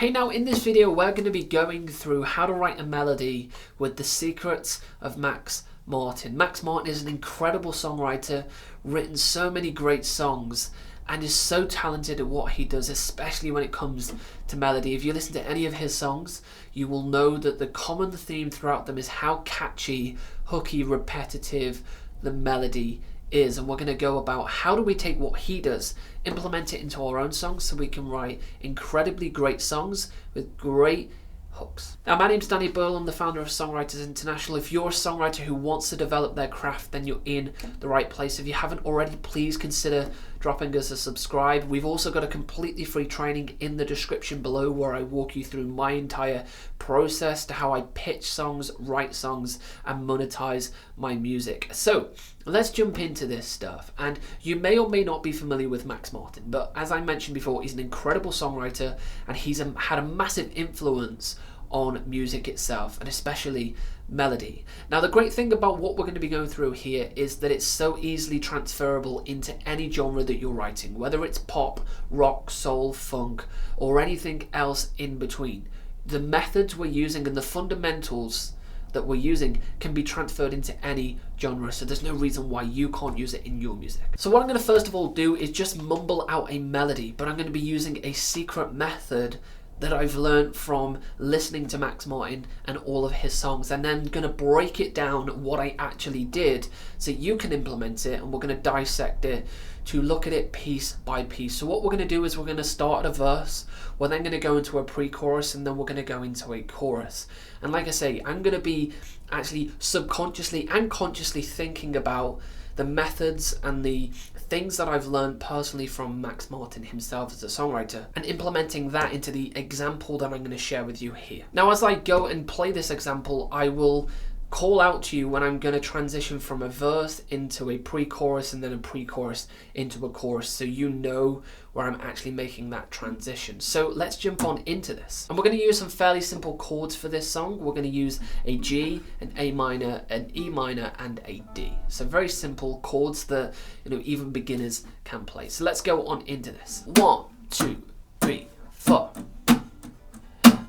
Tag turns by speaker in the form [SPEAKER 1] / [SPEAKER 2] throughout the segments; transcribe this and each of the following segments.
[SPEAKER 1] Hey, now in this video we're going to be going through how to write a melody with the secrets of Max Martin. Max Martin is an incredible songwriter, written so many great songs, and is so talented at what he does, especially when it comes to melody. If you listen to any of his songs, you will know that the common theme throughout them is how catchy, hooky, repetitive the melody is. And we're going to go about how do we take what he does, implement it into our own songs so we can write incredibly great songs with great hooks. Now, my name's Danny Burl. I'm the founder of Songwriters International. If you're a songwriter who wants to develop their craft, then you're in the right place. If you haven't already, please consider dropping us a subscribe. We've also got a completely free training in the description below where I walk you through my entire process to how I pitch songs, write songs, and monetize my music. So let's jump into this stuff. And you may or may not be familiar with Max Martin, but as I mentioned before, he's an incredible songwriter and he's had a massive influence on music itself, and especially melody. Now, the great thing about what we're going to be going through here is that it's so easily transferable into any genre that you're writing, whether it's pop, rock, soul, funk, or anything else in between. The methods we're using and the fundamentals that we're using can be transferred into any genre, so there's no reason why you can't use it in your music. So what I'm going to first of all do is just mumble out a melody, but I'm going to be using a secret method that I've learned from listening to Max Martin and all of his songs, and then going to break it down what I actually did so you can implement it, and we're going to dissect it to look at it piece by piece. So what we're going to do is we're going to start at a verse, we're then going to go into a pre-chorus, and then we're going to go into a chorus. And like I say, I'm going to be actually subconsciously and consciously thinking about the methods and the things that I've learned personally from Max Martin himself as a songwriter, and implementing that into the example that I'm going to share with you here. Now, as I go and play this example, I will call out to you when I'm going to transition from a verse into a pre-chorus and then a pre-chorus into a chorus, so you know where I'm actually making that transition. So let's jump on into this. And we're going to use some fairly simple chords for this song. We're going to use a G, an A minor, an E minor, and a D. So very simple chords that even beginners can play. So let's go on into this. 1, 2, 3, 4.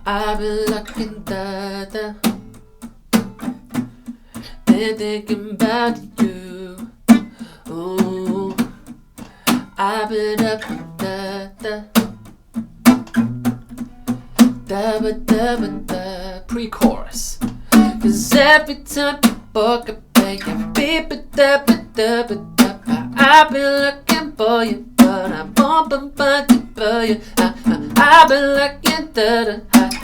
[SPEAKER 1] I've been looking da been thinking about you. Ooh, I've been up da pre-chorus. 'Cause every time you walk up, I've been looking for you, but I won't find you for you. I've been looking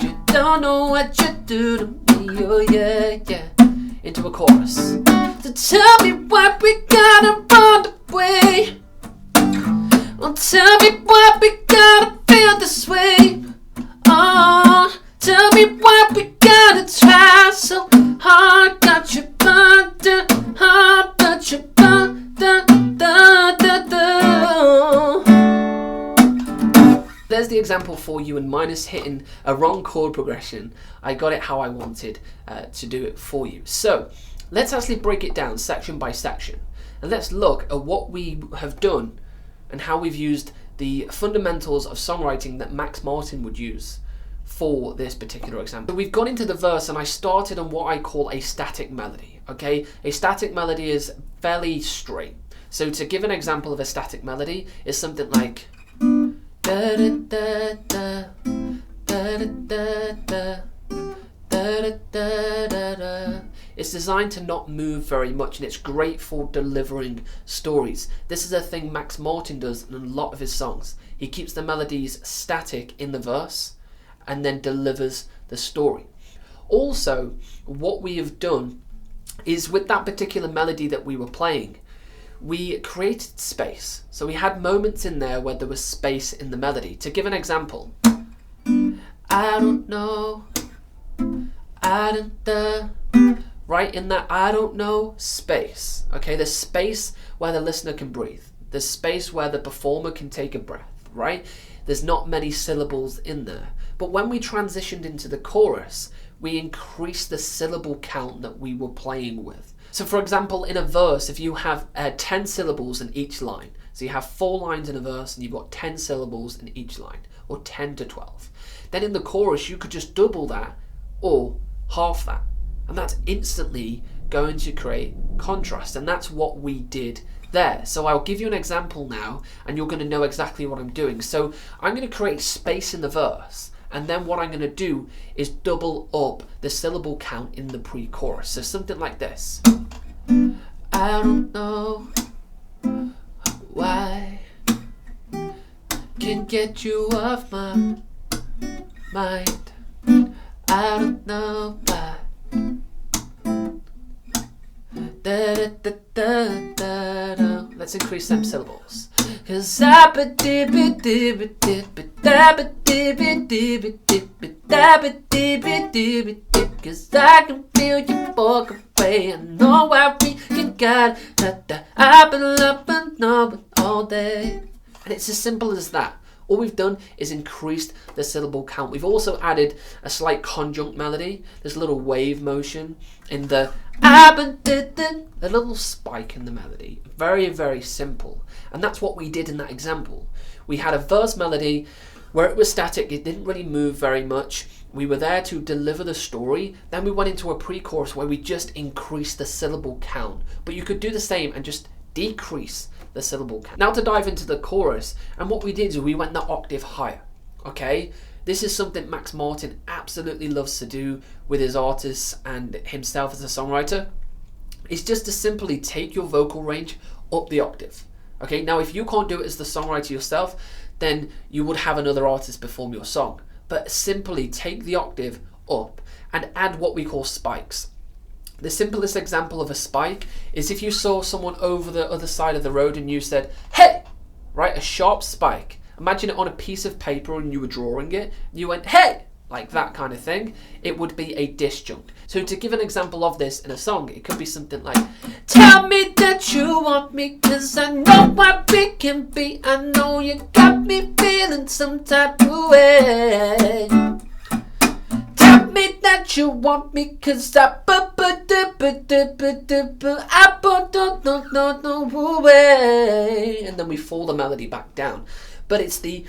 [SPEAKER 1] you don't know what you do to me. Oh yeah. Into a chorus. So tell me why we gotta run away. Well, tell me why we gotta feel this way. Oh, tell me why we gotta try so hard. Got you under, hard, got you under, There's the example for you, and minus hitting a wrong chord progression, I got it how I wanted to do it for you. So let's actually break it down section by section, and let's look at what we have done and how we've used the fundamentals of songwriting that Max Martin would use for this particular example. So we've gone into the verse, and I started on what I call a static melody. Okay, a static melody is fairly straight. So to give an example of a static melody is something like da da da da da da da da da da. It's designed to not move very much, and it's great for delivering stories. This is a thing Max Martin does in a lot of his songs. He keeps the melodies static in the verse and then delivers the story. Also, what we have done is with that particular melody that we were playing, we created space. So we had moments in there where there was space in the melody. To give an example, I don't know, right in that I don't know space. Okay, there's space where the listener can breathe. There's space where the performer can take a breath, right? There's not many syllables in there. But when we transitioned into the chorus, we increased the syllable count that we were playing with. So for example, in a verse, if you have 10 syllables in each line, so you have 4 lines in a verse and you've got 10 syllables in each line, or 10 to 12. Then in the chorus, you could just double that or half that. And that's instantly going to create contrast. And that's what we did there. So I'll give you an example now, and you're going to know exactly what I'm doing. So I'm going to create space in the verse, and then what I'm going to do is double up the syllable count in the pre-chorus. So something like this. I don't know why, can't get you off my mind. I don't know why. Let's increase them syllables. Cause I cause I can feel you walk away. I know why we can get I've been loving all day. And it's as simple as that. All we've done is increased the syllable count. We've also added a slight conjunct melody. There's a little wave motion in the a little spike in the melody. Very, very simple. And that's what we did in that example. We had a verse melody where it was static. It didn't really move very much. We were there to deliver the story. Then we went into a pre-chorus where we just increased the syllable count. But you could do the same and just decrease the syllable count. Now to dive into the chorus, and what we did is we went that octave higher. Okay, this is something Max Martin absolutely loves to do with his artists and himself as a songwriter. It's just to simply take your vocal range up the octave. Okay, now if you can't do it as the songwriter yourself, then you would have another artist perform your song. But simply take the octave up and add what we call spikes. The simplest example of a spike is if you saw someone over the other side of the road and you said, hey, right, a sharp spike. Imagine it on a piece of paper and you were drawing it. And you went, hey, like that kind of thing. It would be a disjunct. So to give an example of this in a song, it could be something like, tell me that you want me, cause I know what we can be. I know you got me feeling some type of way. That you want me, cause I don't know way. And then we fall the melody back down. But it's the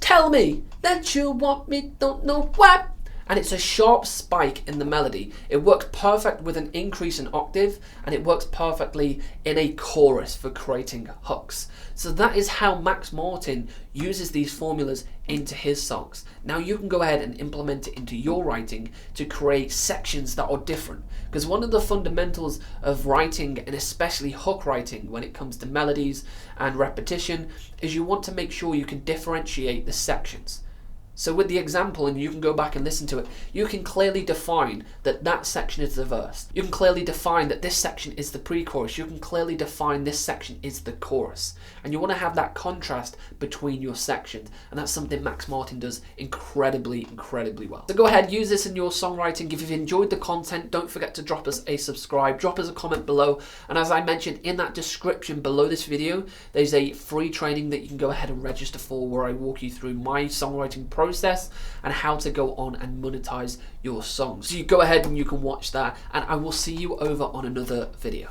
[SPEAKER 1] tell me that you want me, don't know what. And it's a sharp spike in the melody. It works perfect with an increase in octave, and it works perfectly in a chorus for creating hooks. So that is how Max Martin uses these formulas into his songs. Now you can go ahead and implement it into your writing to create sections that are different. Because one of the fundamentals of writing, and especially hook writing when it comes to melodies and repetition, is you want to make sure you can differentiate the sections. So with the example, and you can go back and listen to it, you can clearly define that that section is the verse. You can clearly define that this section is the pre-chorus. You can clearly define this section is the chorus. And you want to have that contrast between your sections. And that's something Max Martin does incredibly, incredibly well. So go ahead, use this in your songwriting. If you've enjoyed the content, don't forget to drop us a subscribe, drop us a comment below. And as I mentioned in that description below this video, there's a free training that you can go ahead and register for, where I walk you through my songwriting process and how to go on and monetize your songs. So you go ahead and you can watch that, and I will see you over on another video.